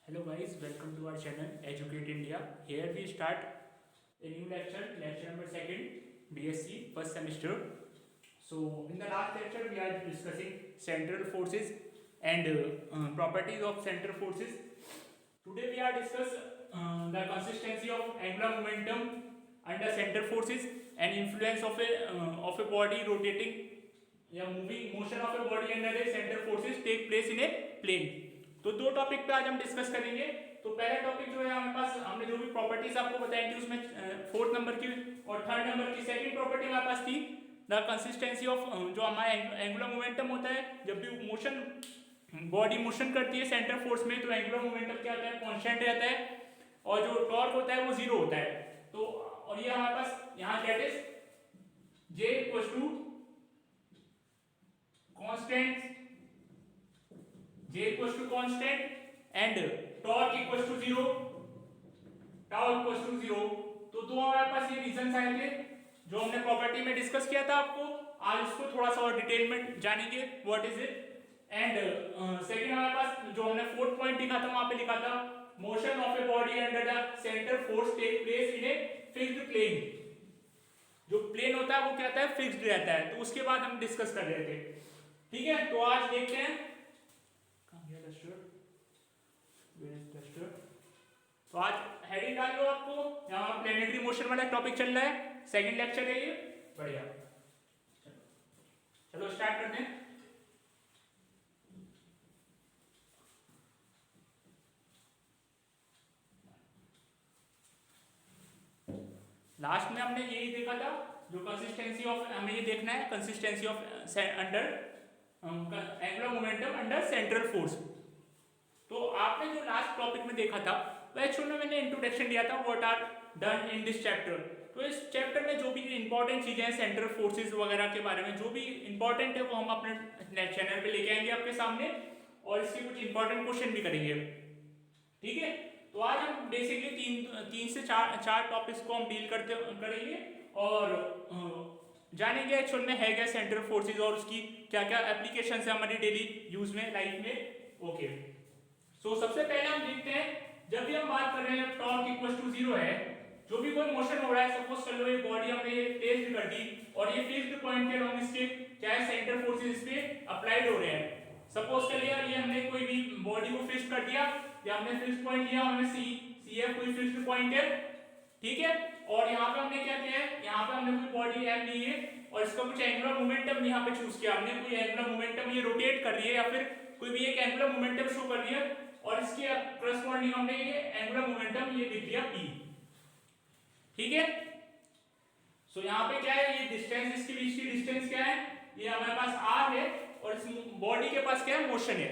Hello guys, welcome to our channel Educate India. Here we start a new lecture number second, BSc first semester. So in the last lecture we are discussing central forces and properties of central forces. Today we are discuss the consistency of angular momentum under central forces and influence of a body rotating या moving motion of a body under a centre forces take place in a plane. तो दो topic पे आज हम discuss करेंगे। तो पहला topic जो है हमारे पास, हमने जो भी प्रॉपर्टीज आपको बताई थी उसमें फोर्थ नंबर की और थर्ड नंबर की सेकंड प्रॉपर्टी हमारे पास थी द कंसिस्टेंसी ऑफ, जो हमारा एंगुलर मोमेंटम होता है जब भी मोशन बॉडी मोशन करती है सेंटर फोर्स में, तो एंगुलर मोमेंटम क्या होता है, कांस्टेंट रहता है और जो टॉर्क होता है वो जीरो होता है। तो और ये हमारे पास यहाँ that is J equals to constant, j equals to constant and torque equals to 0, tau equals to 0। तो दो हमारे पास ये रीजंस आए थे जो हमने प्रॉपर्टी में डिस्कस किया था। आपको आज इसको थोड़ा सा और डिटेल में जानेंगे what is it. And second हमारे पास जो हमने फोर्थ पॉइंट लिखा था, वहां पे लिखा था motion of a body under the centre force take place in a fixed plane. जो प्लेन होता है वो क्या होता है, फिक्स्ड रहता है। तो उसके बाद हम डिस्कस कर रहे थे, ठीक है। तो आज देखते हैं तो आज हेडिंग डाल लो आपको, यहाँ प्लेनेटरी मोशन वाला टॉपिक चल रहा है, सेकंड लेक्चर है ये, बढ़िया। चलो स्टार्ट करते हैं। लास्ट में हमने यही देखा था, जो कंसिस्टेंसी ऑफ, हमें ये देखना है consistency of under angular momentum under central force. तो आपने जो लास्ट टॉपिक में देखा था वह एक्चुअली में मैंने इंट्रोडक्शन दिया था what are done in this chapter. तो इस चैप्टर में जो भी इंपॉर्टेंट चीजें हैं सेंट्रल फोर्सेस वगैरह के बारे में जो भी इंपॉर्टेंट है वो हम अपने चैनल पे लेके आएंगे आपके सामने, और इसके कुछ इंपॉर्टेंट क्वेश्चन भी करेंगे, ठीक है। तो आज हम बेसिकली तीन से चार टॉपिक्स को हम डील करेंगे और जानेंगे एक्चुअल में है क्या सेंट्रल फोर्सेस और उसकी क्या क्या एप्लीकेशन है हमारी डेली यूज में, लाइफ में। ओके, सो सबसे पहले हम देखते हैं, जब भी हम बात कर रहे हैं टॉर्क इक्वल टू 0 है, जो भी कोई मोशन हो रहा है, सपोज कर लो ये बॉडी हमने ये प्लेस्ड कर दी और ये फिक्स्ड पॉइंट के अलोंग इसके क्या है सेंटर फोर्सेस इस पे अप्लाइड हो रहे हैं। सपोज कर लिया ये हमने कोई भी बॉडी को फिक्स कर दिया, या हमने फिक्स्ड पॉइंट लिया, हमने सी एफ कोई फिक्स्ड पॉइंट है, ठीक है। और यहाँ पे हमने क्या किया है, यहाँ पे हमने कोई बॉडी एम ली है और इसका कुछ एंगुलर मोमेंटम यहाँ पे चूज किया हमने, कोई एंगुलर मोमेंटम ये रोटेट कर रही है या फिर कोई भी एक एंगुलर मोमेंटम शो कर रही है, और इसके करस्पॉन्डिंग हमने ये एंगुलर मोमेंटम ये लिख दिया p, ठीक है। सो यहाँ पे क्या है, ये डिस्टेंस, इसके बीच की डिस्टेंस क्या है, ये हमारे पास r है और इस बॉडी के पास क्या है, मोशन है,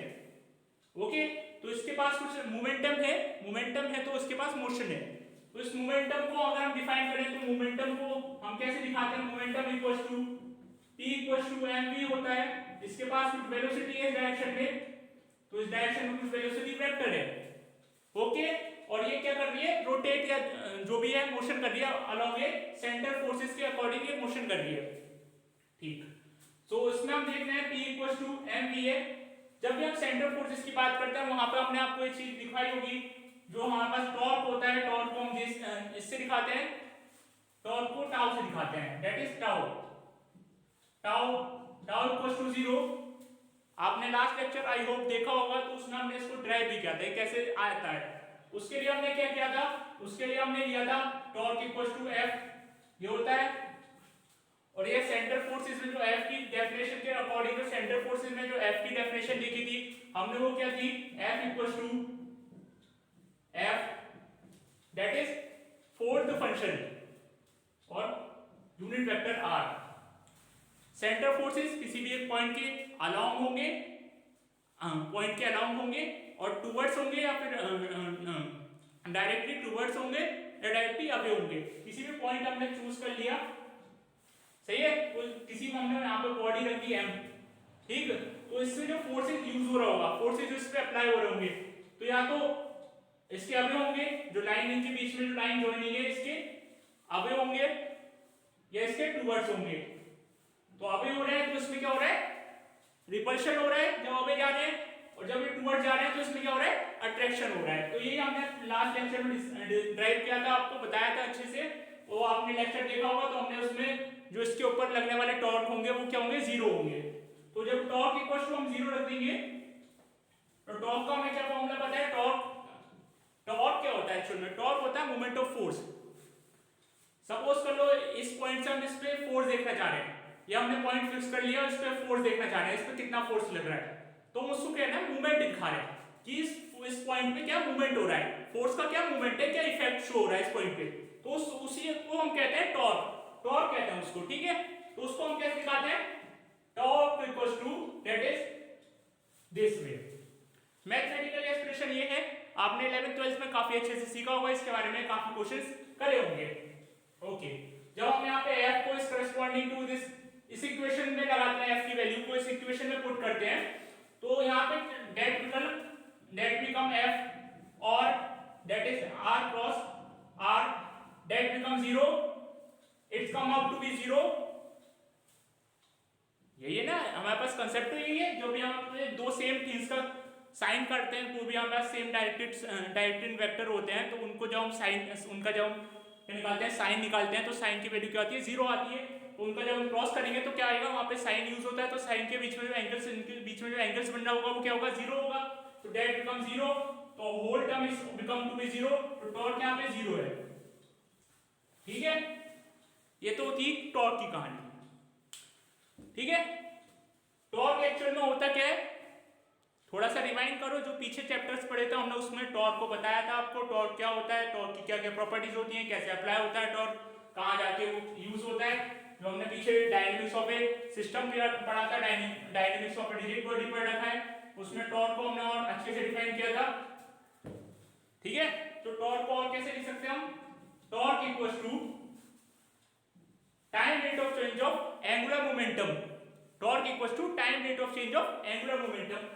ओके। तो इसके पास कुछ मोमेंटम है तो इसके पास मोशन है। तो इस मोमेंटम को अगर हम डिफाइन करें तो मोमेंटम को हम कैसे दिखाते हैं, momentum equals to p equals to mv होता है। इसके पास कुछ वेलोसिटी है इस डायरेक्शन में, तो इस डायरेक्शन में कुछ वेलोसिटी वेक्टर है, ओके। और ये क्या कर रही है, रोटेट या जो भी है मोशन कर रही है अलोंग ए सेंटर फोर्सेस के अकॉर्डिंग ये मोशन कर रही है, ठीक। सो इसमें हम देख रहे हैं p इक्वल्स टू mv है। जब भी हम सेंटर फोर्सेस की बात करते हैं वहां पे हमने आपको एक चीज दिखाई होगी, जो हमारे पास टॉर्क होता है, टॉर्क को हम इससे दिखाते हैं, टॉर्क को टाउ से दिखाते हैं, that is tau. Tau equals to 0। आपने लास्ट लेक्चर आई होप देखा होगा, तो उसमें हमने इसको ड्राइव भी किया था, कैसे आता है। उसके लिए हमने क्या किया था, उसके लिए हमने लिया था टॉर्क इक्वल्स टू F, ये होता है। और ये सेंटर फोर्सेस में जो F की डेफिनेशन के अकॉर्डिंग, जो सेंटर फोर्सेस में जो F की डेफिनेशन लिखी थी हमने वो क्या थी, F equals to F that is fourth function और unit vector R। Centre forces किसी भी एक पॉइंट के अलोंग होंगे, और टुवर्ड्स होंगे या फिर डायरेक्टली टुवर्ड्स होंगे या डायरेक्टली अवे होंगे। किसी भी पॉइंट हमने चूज कर लिया, सही है, तो किसी को हमने यहाँ पे बॉडी रख दी m, ठीक। तो इससे जो फोर्सेस यूज हो रहा होगा, फोर्सेस जो इस पे अप्लाई हो रहे होंगे, तो या तो इसके अवे होंगे, जो लाइन इनके बीच में जो लाइन ज्वाइनिंग है इसके अवे होंगे, या इसके टुवर्ड्स होंगे। तो अवे हो रहे हैं तो इसमें क्या हो रहा है, रिपल्शन हो रहा है जब अवे जा रहे हैं, और जब ये टूवर्ड जा रहे हैं तो इसमें क्या हो रहा है, अट्रैक्शन हो रहा है। तो ये हमने लास्ट लेक्चर में ड्राइव किया था, आपको बताया था अच्छे से, वो आपने लेक्चर देखा होगा। तो हमने उसमें जो इसके ऊपर लगने वाले टॉर्क होंगे वो क्या होंगे, जीरो होंगे। तो जब टॉर्क इक्वल टू हम जीरो रख देंगे तो टॉर्क का हमें क्या फॉर्मूला पता है, टॉर्क क्या होता है एक्चुअल में, टॉर्क होता है मोमेंट ऑफ फोर्स। सपोज कर लो इस पॉइंट से हम इस पे फोर्स देखना चाह रहे हैं, या हमने पॉइंट फिक्स कर लिया, इस पे फोर्स देखना चाह रहे हैं, इस पे कितना फोर्स लग रहा है, तो हम उसको कहना है मूवमेंट दिखा रहे हैं कि इस पॉइंट पे क्या मूवमेंट हो रहा है, फोर्स का क्या मूवमेंट है, क्या इफेक्ट शो हो रहा है इस पॉइंट पे। तो उसी को हम कहते हैं टॉर्क कहते हैं उसको, ठीक है। तो उसको हम कैसे दिखाते हैं, torque equals to that is this way. Mathematical expression ये है, आपने 11th 12th में काफी अच्छे से सीखा होगा, इसके बारे में काफी क्वेश्चंस करे होंगे। ओके, जब हम यहाँ पे f को इस करस्पॉन्डिंग टू दिस इस इक्वेशन में लगाते हैं, f की वैल्यू को इस इक्वेशन में पुट करते हैं, तो यहाँ पे that become f और that is r cross r, that become 0, it's come out to be 0। यही है ना हमारे पास कंसेप्ट, तो यही है। जो भी हम दो सेम थिंग्स का साइन करते हैं, तो भी हमारे पास सेम डायरेक्टेड वेक्टर होते हैं, तो उनको जब हम साइन, उनका जब हम निकालते हैं, साइन निकालते हैं, तो साइन की वैल्यू क्या होती है, जीरो आती है। तो उनका जब हम क्रॉस करेंगे तो क्या आएगा, वहाँ पे साइन यूज होता है, तो साइन के बीच में जो एंगल्स, इनके बीच में जो एंगल्स बन रहा होगा वो क्या होगा, जीरो होगा। तो डेट बिकम जीरो, तो whole term is become to be zero, तो टॉर्क यहाँ पे जीरो है, ठीक है। ये तो थी टॉर्क की कहानी, ठीक है। टॉर्क एक्चुअल में होता क्या है, थोड़ा सा रिमाइंड करो, जो पीछे चैप्टर्स पढ़े थे हमने उसमें टॉर्क को बताया था आपको, टॉर्क क्या होता है, टॉर्क की क्या क्या प्रॉपर्टीज होती हैं, कैसे अप्लाई होता है टॉर्क, कहाँ जाके वो यूज होता है। जो हमने पीछे डायनेमिक्स ऑफ ए सिस्टम पढ़ा था, dynamics of a rigid body पढ़ रखा है, उसमें टॉर्क को हमने और अच्छे से डिफाइन किया था, ठीक है। तो टॉर्क को और कैसे लिख सकते हैं हम, torque equals to time rate of change of angular momentum, torque equals to time rate of change of angular momentum.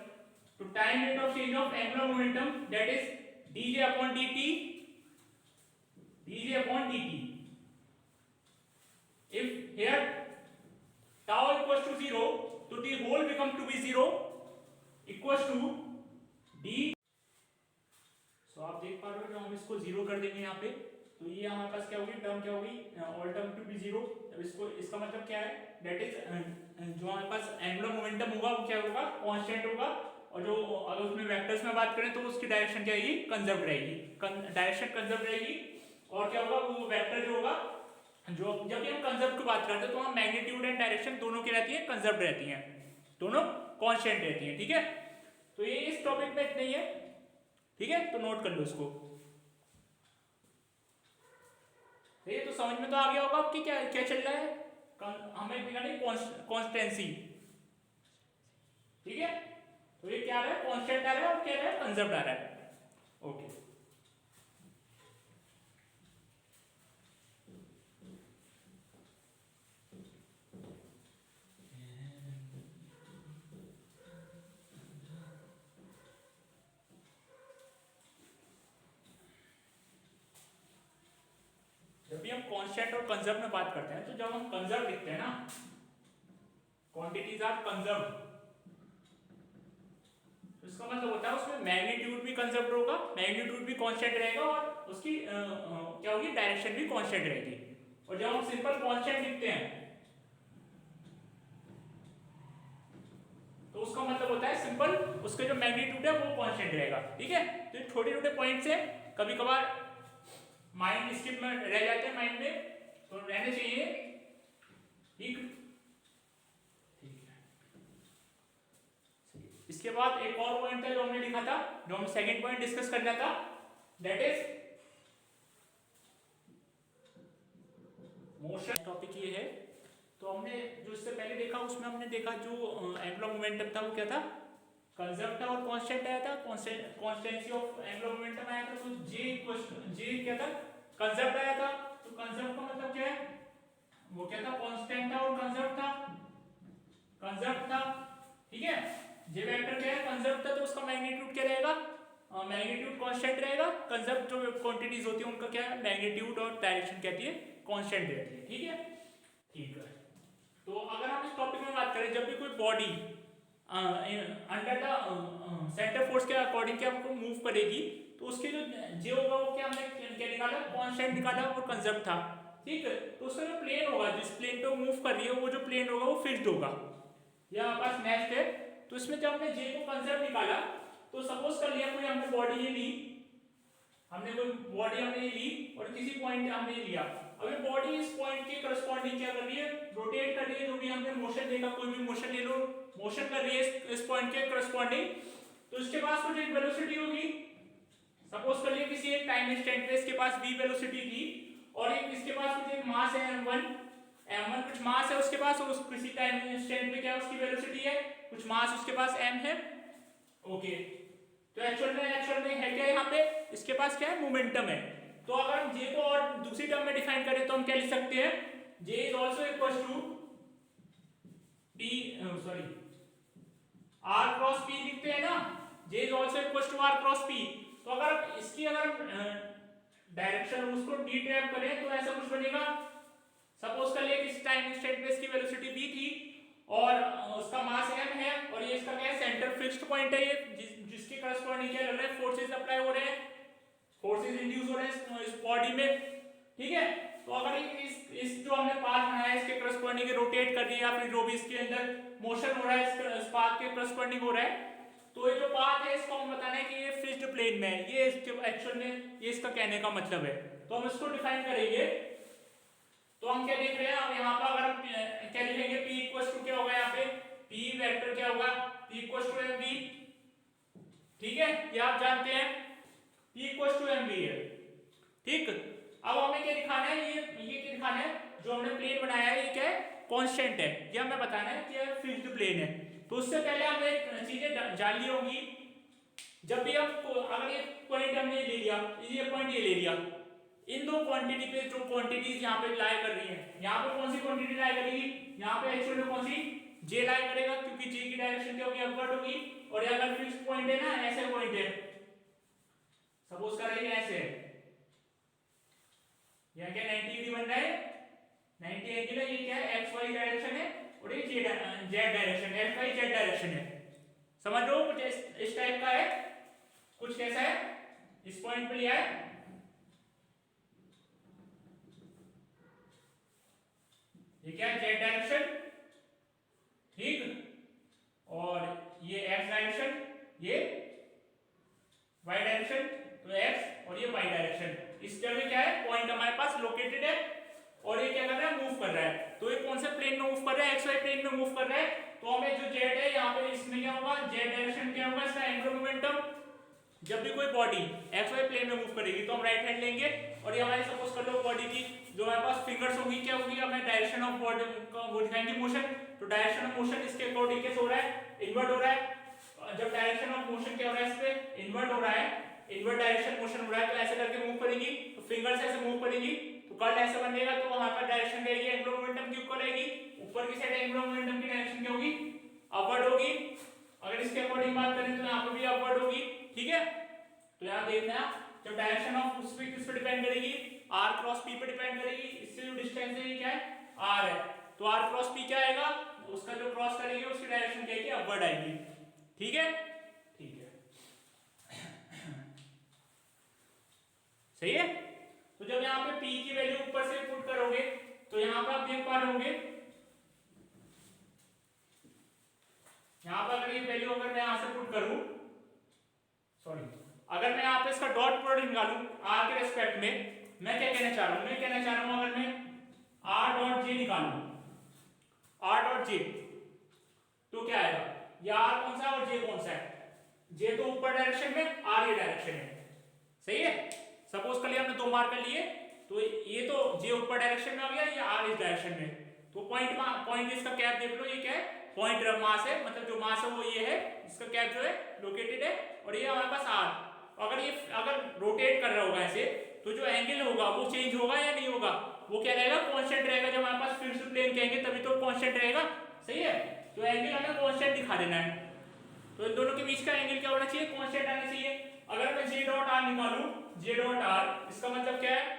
तो time rate of change of angular momentum that is dj upon dt, dj upon dt। If here tau equals to 0, तो the whole become to be 0 equals to d। So आप देख पा रहे हो, जब हम इसको 0 कर देंगे यहाँ पे, तो ये हमारे पास क्या होगी, टर्म क्या होगी, ऑल टर्म टू बी 0। अब इसको, इसका मतलब क्या है, दैट इज जो हमारे पास एंगुलर मोमेंटम होगा वो क्या होगा, कांस्टेंट होगा। और जो अगर उसमें वेक्टर्स में बात करें तो उसकी डायरेक्शन क्या आएगी, कंजर्व रहेगी, डायरेक्शन कंजर्व रहेगी। और क्या होगा, वो वेक्टर जो होगा, जो जब भी हम कंजर्व की बात करते हैं तो हम मैग्नीट्यूड एंड डायरेक्शन दोनों की रहती है, कंजर्व रहती हैं, दोनों कांस्टेंट रहती हैं, ठीक है। तो ये इस टॉपिक में इतना ही है, ठीक है, तो नोट कर लो इसको। ये तो समझ में तो आ गया होगा आपकी क्या क्या चल रहा है, हमें निकालनी कांस्टेंसी, ठीक है। तो ये क्या आ रहा है, कांस्टेंट आ रहा है, और क्या आ रहा है, कंजर्व्ड आ रहा है, ओके। जब भी हम कांस्टेंट और कंजर्व में बात करते हैं, तो जब हम कंजर्व लिखते हैं ना, क्वांटिटीज आर कंजर्व, इसका मतलब होता है उसमें मैग्नीट्यूड भी कंजर्व होगा, मैग्नीट्यूड भी कांस्टेंट रहेगा, और उसकी क्या होगी, डायरेक्शन भी कांस्टेंट रहेगी। और जब हम सिंपल कांस्टेंट लिखते हैं तो उसका मतलब होता है सिंपल उसका जो मैग्नीट्यूड है वो कांस्टेंट रहेगा, ठीक है। तो छोटे छोटे पॉइंट्स हैं, कभी कभार माइंड स्किप में रह जाते हैं, माइंड में तो रहने चाहिए, ठीक। इसके बाद एक और पॉइंट था जो हमने लिखा था, जो हम सेकंड पॉइंट डिस्कस करना था, दैट इज मोशन। टॉपिक ये है, तो हमने जो इससे पहले देखा उसमें हमने देखा जो एंगुलर मोमेंटम था वो क्या था, कंजर्व था और कांस्टेंट आया था, कांस्टेंसी ऑफ एंगुलर मोमेंटम आया था। तो जे क्या था, कंजर्व आया था। तो कंजर्व का मतलब क्या है, वो क्या था, कांस्टेंट था और कंजर्व था, ठीक है। जे वेक्टर क्या है, कंजर्व था, तो उसका मैग्नीट्यूड क्या रहेगा, मैग्नीट्यूड कांस्टेंट रहेगा। कंजर्व जो क्वांटिटीज होती है उनका क्या है, मैग्नीट्यूड और डायरेक्शन कहती है कांस्टेंट रहती है, ठीक है, ठीक है। तो अगर हम इस टॉपिक में बात करें, जब भी कोई body under the centre force उसके अकॉर्डिंग क्या आपको मूव करेगी, तो उसके जो जे होगा वो क्या हमने क्या निकाला, कांस्टेंट निकाला और कंजर्व था, ठीक है। तो उसका जो प्लेन होगा, जिस प्लेन पे वो मूव कर रही है, वो जो प्लेन होगा वो फिक्स्ड होगा। ये हमारे पास नेक्स्ट है। तो इसमें जब हमने जे को कंजर्व निकाला, तो सपोज कर लिया कोई हमने बॉडी ये ली, हमने कोई बॉडी हमने ये ली और किसी पॉइंट हमने ये लिया। अब ये बॉडी इस पॉइंट के करस्पॉन्डिंग क्या कर रही है, रोटेट कर रही है, जो भी हमने मोशन देखा, कोई भी मोशन ले लो, मोशन कर रही है इस पॉइंट के करस्पॉन्डिंग। तो इसके पास कुछ एक वेलोसिटी होगी, सपोज कर लिए किसी एक टाइम इंस्टेंट पे इसके पास v वेलोसिटी थी, और एक इसके पास कुछ एक मास है m1 कुछ मास है उसके पास, और उस किसी टाइम इंस्टेंट पे क्या उसकी वेलोसिटी है, कुछ मास उसके पास m है, ओके। तो एक्चुअल में है क्या यहाँ पे, इसके पास क्या है, मोमेंटम है। तो अगर हम j को और दूसरी टर्म में डिफाइन करें तो हम क्या लिख सकते हैं, j is also equal to r cross p लिखते हैं ना, j is also equal to r cross p। तो अगर इसकी डायरेक्शन उसको डी टैप करें तो ऐसा कुछ बनेगा। सपोज कर लिए कि इस टाइम इंस्टेंट पे इसकी वेलोसिटी v थी और उसका मास m है, और ये इसका क्या है, सेंटर फिक्स्ड पॉइंट है, ये जिसके करस्पॉन्डिंग क्या लग रहा है, फोर्सेस अप्लाई हो रहे हैं, फोर्सेस इंड्यूस हो रहे हैं इस बॉडी में, ठीक है। तो अगर इस जो हमने पाथ बनाया है इसके करस्पॉन्डिंग रोटेट कर रही है, या फिर जो भी इसके अंदर मोशन हो रहा है इस पाथ के करस्पॉन्डिंग हो रहा है, तो ये जो पाथ है इसको हम बताना है कि ये फिक्स्ड प्लेन में है, ये एक्चुअल में ये इसका कहने का मतलब है। तो हम इसको डिफाइन करेंगे। तो हम क्या देख रहे हैं, अब यहाँ पर अगर हम क्या लिखेंगे, p इक्वल्स टू क्या होगा, यहाँ पे p वेक्टर क्या होगा, p इक्वल्स टू mv, ठीक है, ये आप जानते हैं p इक्वल्स टू mv है, ठीक। अब हमें क्या दिखाना है, ये क्या दिखाना है, जो हमने प्लेन बनाया है ये क्या है, कांस्टेंट है, ये हमें बताना है कि ये फिक्स्ड प्लेन है। तो उससे पहले हमें चीजें जान ली होंगी, जब भी हम अगर ये पॉइंट हमने ले लिया, ये पॉइंट ये ले लिया, इन दो क्वांटिटी पे जो क्वांटिटीज यहाँ पे लाई कर रही है, यहाँ पे कौन सी क्वांटिटी लाई करेगी, यहाँ पे एक्चुअल में कौन सी, जे लाई करेगा, क्योंकि जे की डायरेक्शन क्या होगी, अपवर्ड होगी। और ये अगर फिक्स्ड पॉइंट है ना, ऐसे पॉइंट है, सपोज करेंगे ऐसे, यहाँ क्या 90 डिग्री बन रहा है, 90 एंगल है, ये क्या है, एक्स वाई डायरेक्शन है, और ये Z direction, X Y Z direction है, समझ लो कुछ इस टाइप का है, कुछ कैसा है, इस पॉइंट पे लिया है, ये क्या है, जेड डायरेक्शन, ठीक, और ये एक्स डायरेक्शन, ये वाई डायरेक्शन, तो एक्स और ये वाई डायरेक्शन, इस जगह क्या है, पॉइंट हमारे पास लोकेटेड है, और ये क्या कर रहा है, मूव कर रहा है। तो ये कौन से प्लेन में मूव कर रहा है, एक्स वाई प्लेन में मूव कर रहा है। तो हमें जो जेड है यहाँ पे, इसमें क्या होगा, जेड डायरेक्शन क्या होगा, इसका एंगुलर मोमेंटम। जब भी कोई बॉडी एक्स वाई प्लेन में मूव करेगी तो हम राइट हैंड लेंगे, और ये हमारी सपोज कर लो बॉडी की जो हमारे पास फिंगर्स होगी, क्या होगी, हमें डायरेक्शन ऑफ बॉडी का वो दिखाएंगे मोशन। तो डायरेक्शन ऑफ मोशन इसके अकॉर्डिंग कैसे हो रहा है, इनवर्ट हो रहा है। जब डायरेक्शन ऑफ मोशन क्या हो रहा है, इस पे इनवर्ट हो रहा है, इनवर्ट डायरेक्शन मोशन हो रहा है, तो ऐसे करके मूव करेगी, तो फिंगर्स ऐसे मूव करेगी, तो कर्ल ऐसे बनेगा, तो वहां पर डायरेक्शन रहेगी एंगुलर मोमेंटम की इक्वल रहेगी। ऊपर की साइड एंगुलर मोमेंटम की डायरेक्शन क्या होगी, अपवर्ड होगी। अगर इसके अकॉर्डिंग बात करें तो यहाँ पे भी अपवर्ड होगी, ठीक है। तो यहाँ देखना, जब डायरेक्शन ऑफ उस पे किस पे डिपेंड करेगी, r क्रॉस p पे डिपेंड करेगी। इससे जो डिस्टेंस है ये क्या है, r है, तो r क्रॉस p क्या आएगा, उसका जो क्रॉस करेंगे उसकी डायरेक्शन क्या है, अपवर्ड आएगी, ठीक है, ठीक है, सही है। तो जब यहाँ पे p की वैल्यू ऊपर से पुट करोगे तो यहाँ पर आप देख पा रहे होंगे, यहाँ पर अगर ये वैल्यू अगर मैं यहाँ से पुट करूं, सॉरी, अगर मैं यहाँ पे इसका डॉट प्रोडक्ट निकालूं r के रेस्पेक्ट में, मैं क्या कहना चाह रहा हूं, मैं कहना चाह रहा हूं अगर मैं r डॉट j निकालूं, r डॉट j, तो क्या आएगा, ये r कौन सा है और j कौन सा है, j तो ऊपर डायरेक्शन में, r ये डायरेक्शन है, सही है। सपोज कर लिया हमने 2 मार्कर लिए, तो ये तो j ऊपर डायरेक्शन में आ गया, ये r इस डायरेक्शन में, तो पॉइंट इसका कैप देख लो, ये क्या है, पॉइंट मास है, मतलब जो मास है वो ये है, इसका कैप जो है लोकेटेड है, और ये हमारे पास r। अगर रोटेट कर रहा होगा ऐसे, तो जो एंगल होगा वो चेंज होगा या नहीं होगा, वो क्या रहेगा, कांस्टेंट रहेगा। जब हमारे पास फिक्स्ड प्लेन कहेंगे तभी तो कांस्टेंट रहेगा, सही है। तो एंगल हमें कांस्टेंट दिखा देना है, तो इन दोनों के बीच का एंगल क्या होना चाहिए, कांस्टेंट आना चाहिए। अगर मैं j डॉट r निकालूं, j डॉट r, इसका मतलब क्या है,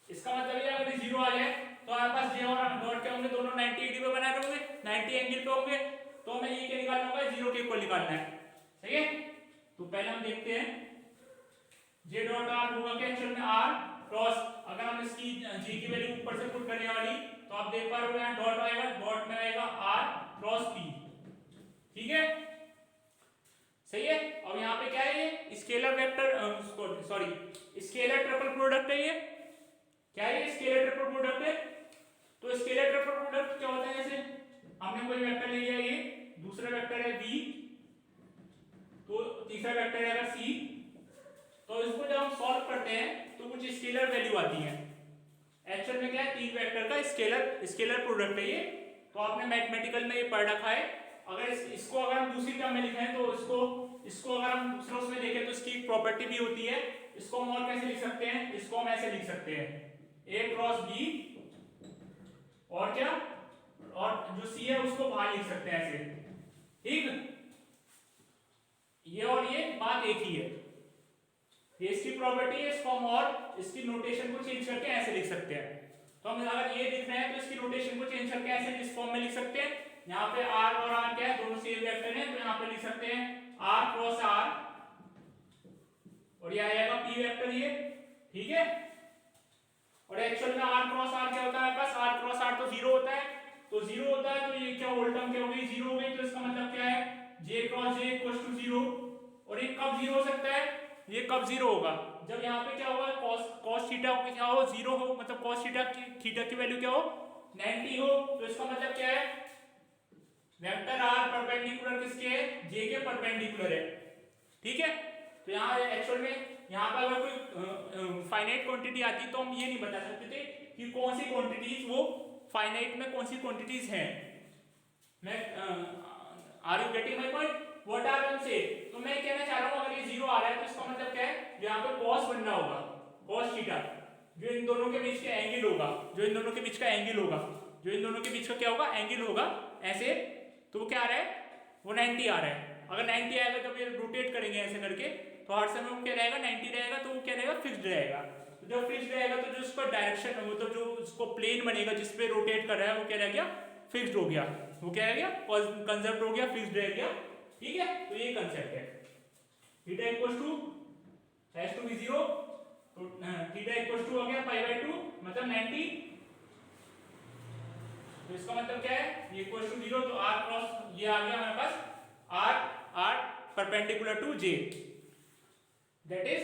इसका मतलब ये अगर 0 आ जाए तो हमारे पास j और डॉट क्या होंगे, दोनों 90 डिग्री पे बना रहेंगे, 90 एंगल पे होंगे, तो हमें ये क्या निकालना होगा, 0 के इक्वल निकालना है, सही है। तो देखते हैं जे डॉट आर होगा क्या एक्चुअल में आर क्रॉस, अगर हम इसकी जी की वैल्यू ऊपर से पुट करने वाली तो आप देख पा रहे हो यहाँ डॉट आएगा, डॉट में आएगा आर क्रॉस पी, ठीक है सही है। अब यहाँ पे क्या है ये scalar vector sorry scalar triple product है, ये क्या है ये स्केलर ट्रिपल प्रोडक्ट है। तो स्केलर ट्रिपल प्रोडक्ट क्या होता है, जैसे हमने कोई वेक्टर ले लिया, ये दूसरा वेक्टर है v, तो तीसरा वेक्टर है c, तो इसको जब हम सॉल्व करते हैं तो कुछ स्केलर वैल्यू आती है। एक्चुअल में क्या है तीन वेक्टर का स्केलर प्रोडक्ट है ये, तो आपने मैथमेटिकल में ये पढ़ रखा है। अगर इसको अगर हम दूसरी टर्म में लिखें तो इसको अगर हम दूसरे उसमें देखें तो इसकी एक प्रॉपर्टी भी होती है। इसको हम और कैसे लिख सकते हैं, इसको हम ऐसे लिख सकते हैं a क्रॉस b, और क्या और जो c है उसको बाहर लिख सकते हैं ऐसे, ठीक। ये और ये बात एक ही है, ये इसकी प्रॉपर्टी है, इसको हम और इसकी नोटेशन को चेंज करके ऐसे लिख सकते हैं। तो हम अगर ये लिख रहे हैं तो इसकी नोटेशन को चेंज करके ऐसे इस फॉर्म में लिख सकते हैं। यहाँ पे r और r क्या है, दोनों सेम वेक्टर हैं, तो यहाँ पे लिख सकते हैं r क्रॉस r, और ये आएगा p वेक्टर ये, ठीक है। और एक्चुअल में r क्रॉस r क्या होता है, बस r क्रॉस r तो 0 होता है, तो 0 होता है तो ये क्या होल टर्म क्या हो गई, 0 हो गई। तो इसका मतलब क्या है j cross j equals to 0, और ये कब 0 हो सकता है, ये कब 0 होगा, जब यहाँ पे क्या होगा cos थीटा क्या हो 0 हो, मतलब cos थीटा की वैल्यू क्या हो 90 हो। तो इसका मतलब क्या है वेक्टर r परपेंडिकुलर किसके है, j के परपेंडिकुलर है, ठीक है। तो यहाँ एक्चुअल में यहाँ पर अगर कोई फाइनाइट क्वांटिटी आती तो हम ये नहीं बता सकते थे कि कौन सी क्वांटिटीज वो फाइनाइट में कौन सी क्वांटिटीज हैं। मैं are you getting my point, what are am say, तो मैं कहना चाह रहा हूँ अगर ये 0 आ रहा है तो इसका मतलब क्या है, यहाँ पे cos बनना होगा, cos थीटा, जो इन दोनों के बीच का एंगल होगा, जो इन दोनों के बीच का एंगल होगा, जो इन दोनों के बीच का क्या होगा एंगल होगा ऐसे, तो वो क्या आ रहा है वो 90 आ रहा है। अगर 90 आएगा जब ये रोटेट करेंगे ऐसे करके तो हर समय वो क्या रहेगा 90 रहेगा, तो वो क्या रहेगा फिक्स्ड रहेगा। तो जब फिक्स्ड रहेगा तो जो उसका डायरेक्शन मतलब जो उसको प्लेन बनेगा जिसपे रोटेट कर रहा है वो क्या रह गया फिक्स्ड हो गया, वो क्या रह गया कंजर्व हो गया, फिक्स्ड रह गया, ठीक है। तो ये कंसेप्ट है theta equals to has to be 0, तो थीटा इक्वल्स टू हो गया π/2 मतलब 90, तो इसका मतलब क्या है ये इक्वल्स टू 0, तो r क्रॉस ये आ गया हमारे पास r perpendicular to j, that is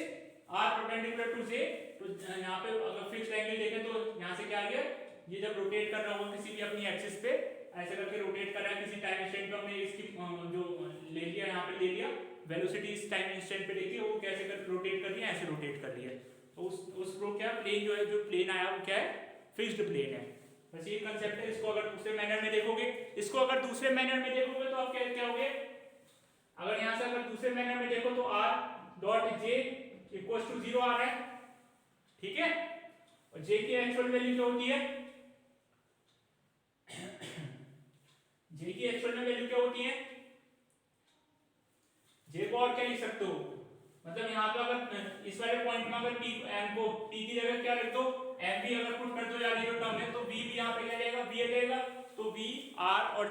r perpendicular to j। तो यहाँ पे अगर फिक्स्ड एंगल देखें तो यहाँ से क्या आ गया, ये जब रोटेट कर रहा होगा किसी भी अपनी एक्सिस पे ऐसे करके रोटेट कर रहा है किसी टाइम इंस्टेंट पे, हमने इसकी जो ले लिया यहाँ पे ले लिया वेलोसिटी इस टाइम इंस्टेंट पे देखिए वो कैसे कर रोटेट कर रही है, ऐसे रोटेट कर रही है। तो उस प्रो क्या प्लेन जो है जो प्लेन आया वो क्या है फिक्स्ड प्लेन है, बस ये कंसेप्ट है। इसको अगर दूसरे मैनर में देखोगे, इसको अगर दूसरे मैनर में देखोगे तो आप क्या होगे, अगर यहाँ से अगर दूसरे मैनर में देखो तो r dot j equals to 0 आ रहा है, ठीक है। और j की एक्चुअल वैल्यू क्या होती है, j की एक्चुअल में वैल्यू क्या होती है, j को और क्या लिख सकते हो, मतलब यहाँ पे अगर इस वाले पॉइंट में अगर p m को p की जगह क्या लिख दो m भी अगर पुट कर दो यार ये टर्म है तो v भी यहाँ पे क्या रहेगा v रहेगा, तो v r और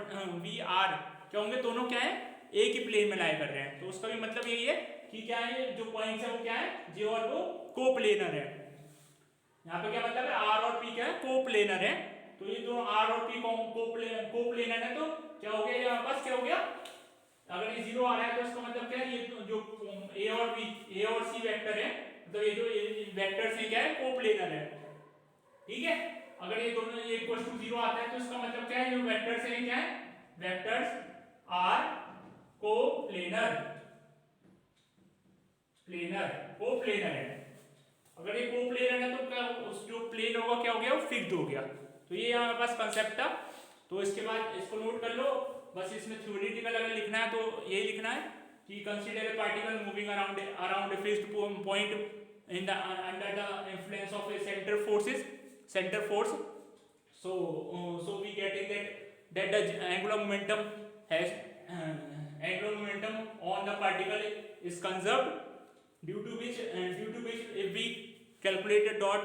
v r क्या होंगे दोनों क्या है एक ही प्लेन में लाया कर रहे हैं। तो उसका भी मतलब यही है कि क्या है जो पॉइंट्स है वो क्या है j और वो कोप्लेनर है। यहाँ पे क्या मतलब है r और p क्या है कोप्लेनर है, तो ये दोनों r और p कोप्लेनर है, तो क्या हो गया यहाँ पास क्या हो गया, अगर ये 0 आ रहा है तो इसका मतलब क्या है ये जो a और c वेक्टर है मतलब ये जो वेक्टर्स हैं क्या है कोप्लेनर है, ठीक है। अगर ये दोनों ये इक्वल टू 0 आता है तो इसका मतलब क्या है जो वेक्टर्स हैं क्या है वेक्टर्स आर कोप्लेनर कोप्लेनर है। अगर ये कोप्लेनर है तो क्या उस जो प्लेन होगा क्या हो गया वो फिक्स्ड हो गया। तो ये हमारे पास कंसेप्ट था, तो इसके बाद इसको नोट कर लो, बस इसमें थ्योरेटिकल अगर लिखना है तो यही लिखना है कि consider a particle moving around a fixed point in the under the influence of A centre force, so we getting that the angular momentum on the particle is conserved, due to which if we calculate a dot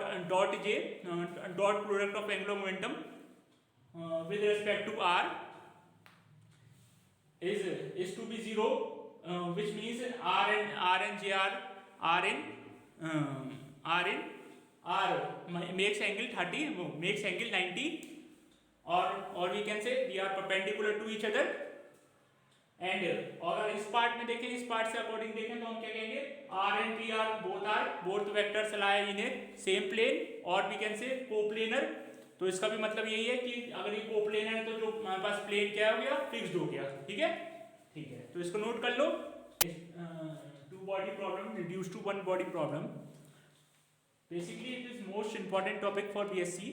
product of angular momentum with respect to r is to be 0, which means R and JR are in R makes angle 30, makes angle 90, or we can say we are perpendicular to each other. And और इस part में देखें, इस part से according देखें तो हम क्या कहेंगे, R and P are both vectors lie in a same plane, और वी कैन से कोप्लेनर। तो इसका भी मतलब यही है कि अगर ये कोप्लेनर है तो जो हमारे पास प्लेन क्या हो गया, फिक्स्ड हो गया। ठीक है, ठीक है, तो इसको नोट कर लो। Two body problem reduce to one body problem, basically it is most important topic for BSc.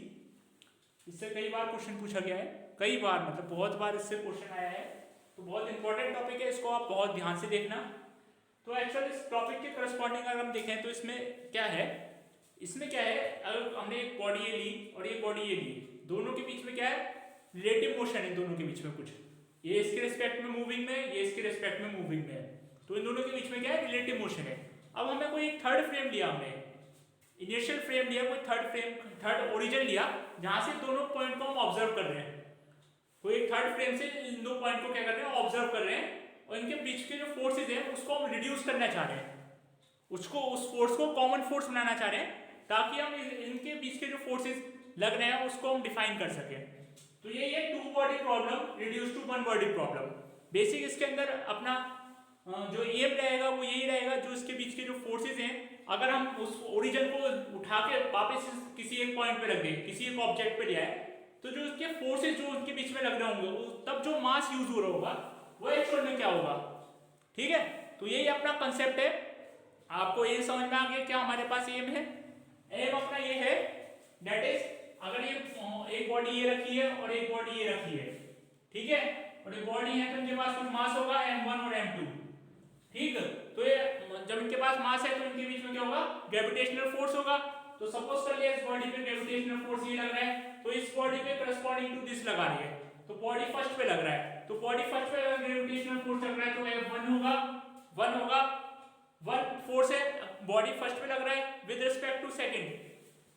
इससे कई बार क्वेश्चन पूछा गया है, कई बार मतलब बहुत बार इससे क्वेश्चन आया है, तो बहुत इंपॉर्टेंट टॉपिक है, इसको आप बहुत ध्यान से देखना। तो एक्चुअल इस टॉपिक के करस्पॉन्डिंग अगर हम देखें तो इसमें क्या है, अगर हमने एक बॉडी ये ली और एक बॉडी ये ली, दोनों के बीच में क्या है, रिलेटिव मोशन है दोनों के बीच में कुछ, ये इसके रिस्पेक्ट में मूविंग में, ये इसके रिस्पेक्ट में मूविंग में है, तो इन दोनों के बीच में क्या है, रिलेटिव मोशन है। अब हमें कोई एक थर्ड फ्रेम लिया, हमने इनिशियल फ्रेम लिया, कोई थर्ड ओरिजिन लिया, जहां से दोनों पॉइंट को हम ऑब्जर्व कर रहे हैं, कोई एक थर्ड फ्रेम से इन दो पॉइंट को क्या कर रहे हैं, ऑब्जर्व कर रहे हैं, और इनके बीच के जो फोर्सेज हैं उसको हम रिड्यूस करना चाह रहे हैं, उस फोर्स को कॉमन फोर्स बनाना चाह रहे हैं, ताकि हम इनके बीच के जो फोर्सेज लग रहे हैं उसको हम डिफाइन कर सकें। तो ये two body problem reduce to one body problem. Basic इसके अंदर अपना जो एम रहेगा वो यही रहेगा, जो इसके बीच के जो फोर्सेज हैं, अगर हम उस ओरिजिन को उठा के वापस किसी एक पॉइंट पे रख दें, किसी एक ऑब्जेक्ट पे ले आए, तो जो उसके फोर्सेज जो उनके बीच में लग रहे होंगे, तब जो मास यूज हो रहा होगा वो एक्चुअल में क्या होगा। ठीक है, तो यही अपना कंसेप्ट है। आपको ये समझ में आ गया क्या हमारे पास एम है, एम अपना ये है, दैट इज अगर ये एक बॉडी ये रखी है और एक बॉडी ये रखी है, ठीक है, और ये बॉडी है तो इनके पास कुछ मास होगा m1 और m2। ठीक, तो ये जब इनके पास मास है तो इनके बीच में क्या होगा, ग्रेविटेशनल फोर्स होगा। तो सपोज कर लिया इस बॉडी पे ग्रेविटेशनल फोर्स ये लग रहा है, तो इस बॉडी पे करस्पॉन्डिंग टू दिस लगा रही है, तो बॉडी फर्स्ट पे लग रहा है, तो बॉडी फर्स्ट पे अगर ग्रेविटेशनल फोर्स लग रहा है तो F1 होगा, वन फोर्स है, बॉडी फर्स्ट पे लग रहा है विद रिस्पेक्ट टू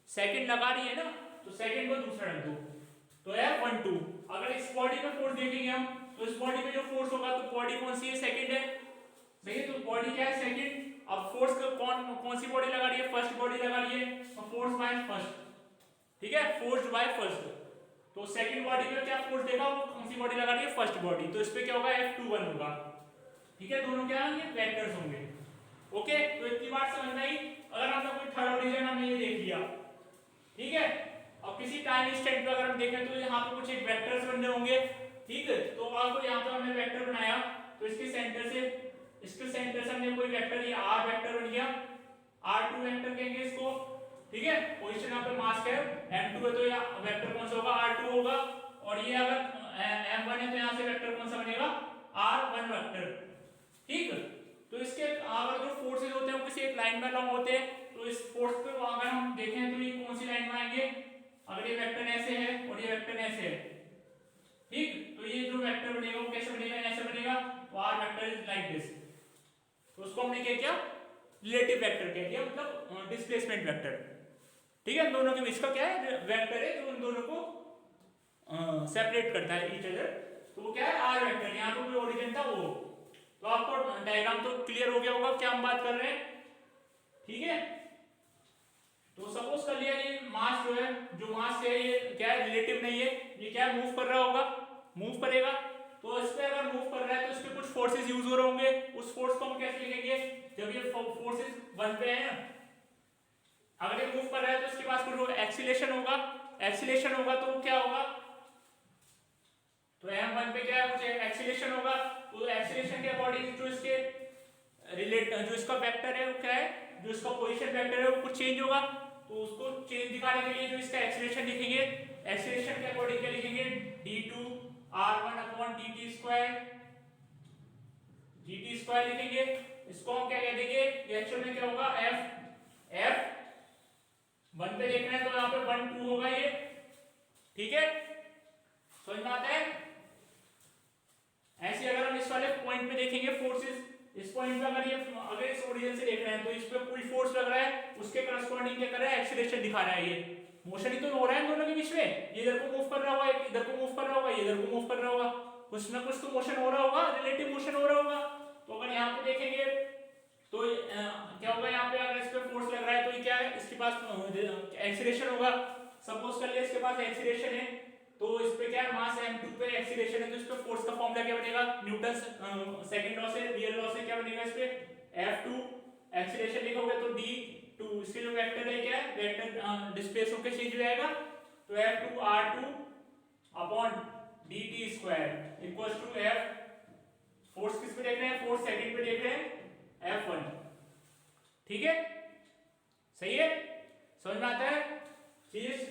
सेकंड लगा रही है ना, तो सेकंड को दूसरा रख दो, तो F12। अगर इस बॉडी पे फोर्स देखेंगे हम, तो इस बॉडी पे जो फोर्स होगा, तो बॉडी कौन सी है, सेकंड है, सही है, तो बॉडी क्या है, सेकंड। अब फोर्स कौन सी बॉडी लगा रही है, फर्स्ट बॉडी लगा रही है, तो फोर्स बाय फर्स्ट, ठीक है, फोर्स बाय फर्स्ट। तो सेकंड बॉडी पे क्या फोर्स देगा, वो कौन सी बॉडी लगा रही है, फर्स्ट बॉडी, तो इस पे क्या होगा, F21 होगा। ठीक है, दोनों क्या होंगे, वेक्टर्स होंगे। ओके, तो इतनी बात समझ में आई। अगर हमने कोई थर्ड ओरिजिन हमने ये देख लिया, ठीक है, अब किसी टाइम इंस्टेंट पे अगर हम देखें तो यहाँ पे कुछ एक वेक्टर्स बनने होंगे। ठीक है, तो आपको यहाँ पे हमने वेक्टर बनाया, तो इसके सेंटर से हमने कोई वेक्टर, ये r वेक्टर बन गया, r2 वेक्टर कहेंगे इसको। ठीक है, पोजीशन यहाँ पे मास है m2 है, तो यहाँ वेक्टर कौन सा होगा, r2 होगा, और ये अगर m1 है तो यहाँ से वेक्टर कौन सा बनेगा, r1 वेक्टर। ठीक, तो इसके अगर जो फोर्सेज होते हैं वो किसी एक लाइन में अलोंग होते हैं, तो इस फोर्स को अगर हम देखें तो ये कौन सी लाइन में आएंगे, अगर ये वेक्टर ऐसे है और ये वेक्टर ऐसे है, ठीक, तो ये जो वेक्टर बनेगा वो कैसे बनेगा, ऐसे बनेगा, तो r vector is like this, तो उसको हमने क्या किया, रिलेटिव वेक्टर कह दिया, मतलब डिस्प्लेसमेंट वेक्टर। ठीक है, इन दोनों के बीच का क्या है, वेक्टर है जो इन दोनों को सेपरेट करता है ईच अदर, तो वो क्या है, r वेक्टर। यहाँ पे कोई ओरिजिन था वो, तो आपको डायग्राम तो क्लियर हो गया होगा क्या हम बात कर रहे हैं। ठीक है, तो सपोज कर लिया ये मास जो है, जो मास है ये क्या है, रिलेटिव नहीं है, ये क्या मूव कर रहा होगा, मूव करेगा, तो इस पे अगर मूव कर रहा है तो इस पे कुछ फोर्सेस यूज हो रहे होंगे, उस फोर्स को हम कैसे लिखेंगे, जब ये फोर्सेस वन पे है, अगर ये मूव कर रहा है तो इसके पास कुछ एक्सीलरेशन होगा, तो वो क्या होगा, तो m1 पे क्या है, कुछ एक्सीलरेशन होगा, तो एक्सीलरेशन के अकॉर्डिंग जो इसके जो इसका वेक्टर है वो क्या है, जो इसका पोजीशन वेक्टर है वो कुछ चेंज होगा, तो उसको चेंज दिखाने के लिए जो इसका एक्सीलरेशन लिखेंगे, एक्सीलरेशन के अकॉर्डिंग क्या लिखेंगे, d2 r1 upon dt square लिखेंगे। इसको हम क्या कह देंगे, एक्चुअल में क्या होगा, f 1 पे देखना है तो यहाँ पे 1 2 होगा ये। ठीक है, समझ में आता है। ऐसे अगर हम इस वाले पॉइंट पे देखेंगे फोर्सेस, इस पॉइंट पे अगर इस ओरिजिन से देख रहे हैं तो इस पे कोई फोर्स लग रहा है, उसके करस्पॉन्डिंग क्या कर रहा है, एक्सीलरेशन दिखा रहा है, ये मोशन ही तो हो रहा है दोनों के बीच में, ये इधर को मूव कर रहा होगा, इधर को मूव कर रहा होगा, ये इधर को मूव कर रहा होगा, कुछ ना कुछ तो मोशन हो रहा होगा, रिलेटिव मोशन हो रहा होगा। तो अगर यहाँ पे देखेंगे तो क्या होगा, यहाँ पे अगर इस पे फोर्स लग रहा है तो ये क्या है, इसके पास एक्सीलरेशन होगा। सपोज कर लिया इसके पास एक्सीलरेशन है, तो इस पे क्या है, मास m2 पे एक्सीलरेशन है, तो इस पे फोर्स का फॉर्मूला क्या बनेगा, न्यूटन सेकंड लॉ से, रियल लॉ से क्या बनेगा, इस पे F2 एक्सीलरेशन लिखोगे तो d2, इसके जो वेक्टर है क्या है, वेक्टर डिस्प्लेस होकर चेंज हो जाएगा, तो F2 r2 upon dt square equals to F, force किस पे देख रहे हैं, फोर्स सेकंड पे देख रहे हैं, F1। ठीक है, सही है, समझ में आता है चीज।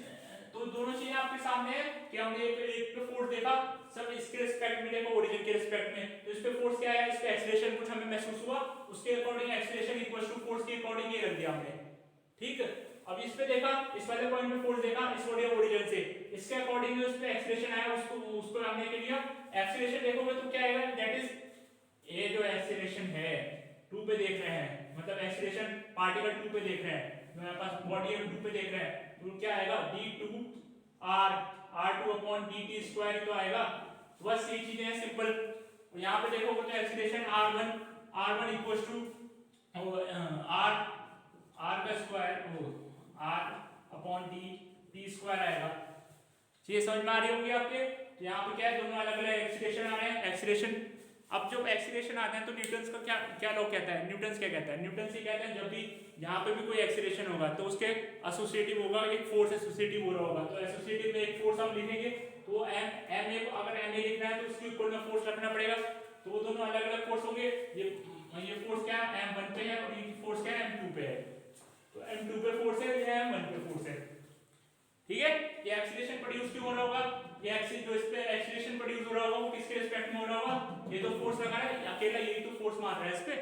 तो दोनों चीजें आपके सामने है कि हमने एक पे फोर्स देखा, सब इसके रिस्पेक्ट में देखो, ओरिजिन के रिस्पेक्ट में, तो इस पे फोर्स क्या है, इस पे एक्सीलरेशन कुछ हमें महसूस हुआ, उसके according acceleration equals to force के अकॉर्डिंग ये रख दिया हमने। ठीक है, अब इस पे देखा, इस वाले पॉइंट पे फोर्स देखा, इस ओरिजिन से, इसके अकॉर्डिंग जो इस पे एक्सीलरेशन आया उसको हमने ले लिया। एक्सीलरेशन देखोगे तो क्या आएगा, दैट इज ये जो एक्सीलरेशन है 2 पे देख रहे हैं, मतलब एक्सीलरेशन पार्टिकल 2 पे देख रहे हैं, जो हमारे पास बॉडी है 2 पे देख रहे हैं, तो क्या आएगा d2 r2 upon dt square तो आएगा। बस ये चीजें हैं सिंपल। यहाँ पे देखोगे तो acceleration r1 equals to r का square r upon dt square आएगा। ये समझ में आ रही होगी आपके। तो यहाँ पे क्या है, दोनों अलग अलग एक्सीलरेशन आ रहे हैं, एक्सीलरेशन। अब जब एक्सीलरेशन आते हैं तो न्यूटन्स का क्या लॉ कहता है, न्यूटन्स क्या कहता है, न्यूटन्स ये कहते हैं जब भी यहाँ पे भी कोई एक्सीलरेशन होगा तो उसके एसोसिएटिव होगा, एक फोर्स एसोसिएटिव हो रहा होगा, तो एसोसिएटिव में एक फोर्स हम लिखेंगे, तो m अगर ma लिखना है तो उसके इक्वल में फोर्स रखना पड़ेगा, तो वो दोनों अलग अलग फोर्स होंगे। ये फोर्स क्या है, m1 पे है, और ये फोर्स क्या है, m2 पे है, तो m2 पे फोर्स है, ये m1 पे फोर्स है। ठीक है, ये एक्सीलरेशन प्रोड्यूस क्यों हो रहा होगा, ये जो इस पे एक्सीलरेशन प्रोड्यूस हो रहा होगा वो किसके रिस्पेक्ट में हो रहा होगा, ये तो फोर्स लगा है, अकेला यही तो फोर्स मार रहा है इस पे,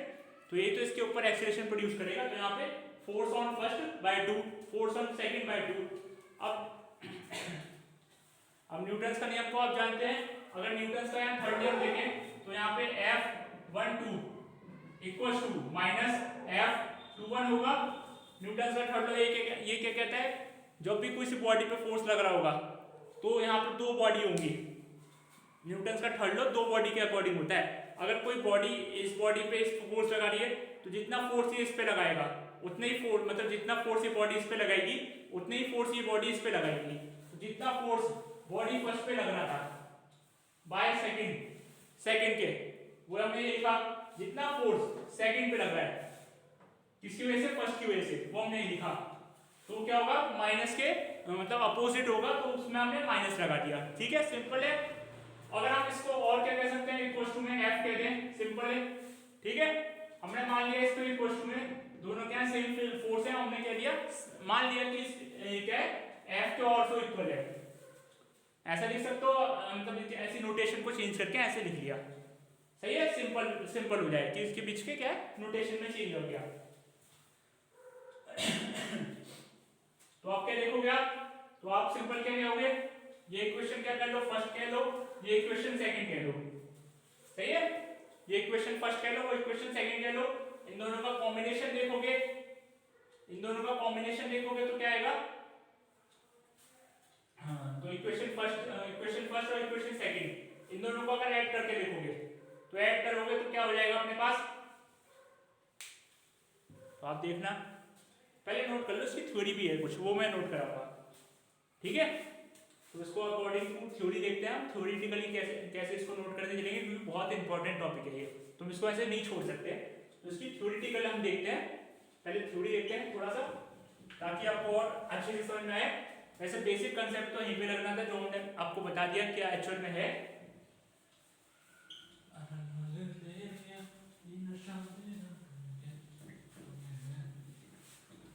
तो ये तो इसके ऊपर एक्सीलरेशन प्रोड्यूस करेगा, तो यहाँ पे force on first by 2, force on second by 2। अब न्यूटन्स का नियम को आप जानते हैं, अगर न्यूटन्स का यहाँ थर्ड नियम देखें तो यहाँ पे F12 equals to minus F21 होगा। न्यूटन्स का थर्ड लॉ ये क्या कहता है, जब भी किसी बॉडी पे फोर्स लग रहा होगा तो यहाँ पर दो बॉडी होंगी। न्यूटन्स का थर्ड लॉ दो बॉडी के अकॉर्डिंग होता है। अगर कोई बॉडी इस बॉडी पे इस फोर्स लगा रही है तो जितना फोर्स ये इस पे लगाएगा उतने ही फोर्स, मतलब जितना फोर्स ये बॉडी इस पे लगाएगी उतने ही फोर्स ये बॉडी इस पे लगाएगी। तो जितना फोर्स बॉडी फर्स्ट पे लग रहा था बाय सेकंड के, वो हमने लिखा, जितना फोर्स सेकंड पे लग रहा है किसकी वजह से, फर्स्ट की वजह से, वो हमने लिखा। तो क्या होगा, माइनस के मतलब अपोजिट होगा, तो उसमें हमने माइनस लगा दिया। ठीक है, सिंपल है। अगर हम इसको और क्या कह सकते हैं, इक्वल्स टू में f कह दें, सिंपल है। ठीक है, हमने मान लिया इसको इक्वल्स टू में दोनों क्या सेम फोर्स है, हमने क्या दिया, मान लिया कि क्या है, f के ऑल्सो इक्वल है, ऐसा लिख सकते हो, मतलब ऐसी नोटेशन को चेंज करके ऐसे लिख लिया, सही है, सिंपल हो जाए कि इसके बीच के क्या है, नोटेशन में चेंज हो गया। तो आप क्या देखोगे, तो आप सिंपल क्या कहोगे, ये इक्वेशन क्या कर लो, फर्स्ट कह लो, ये इक्वेशन सेकंड कह लो, सही है, ये इक्वेशन फर्स्ट कह लो, वो इक्वेशन सेकंड कह लो। इन दोनों का कॉम्बिनेशन देखोगे, तो क्या आएगा, हाँ, तो इक्वेशन फर्स्ट और इक्वेशन सेकंड, इन दोनों को अगर ऐड करके देखोगे तो ऐड करोगे तो क्या हो जाएगा अपने पास, तो आप देखना, पहले नोट कर लो, इसकी थ्योरी भी है कुछ, वो मैं नोट कराऊंगा। ठीक है, तो इसको अकॉर्डिंग टू थ्योरी देखते हैं हम, थ्योरेटिकली कैसे इसको नोट करते चलेंगे, क्योंकि बहुत इंपॉर्टेंट टॉपिक है ये, तुम इसको ऐसे नहीं छोड़ सकते। तो इसकी थ्योरेटिकल हम देखते हैं, पहले थ्योरी देखते हैं थोड़ा सा, ताकि आपको और अच्छे से समझ में आए। वैसे बेसिक कंसेप्ट तो यहीं पे लगना था, जो हमने आपको बता दिया क्या एक्चुअल में है।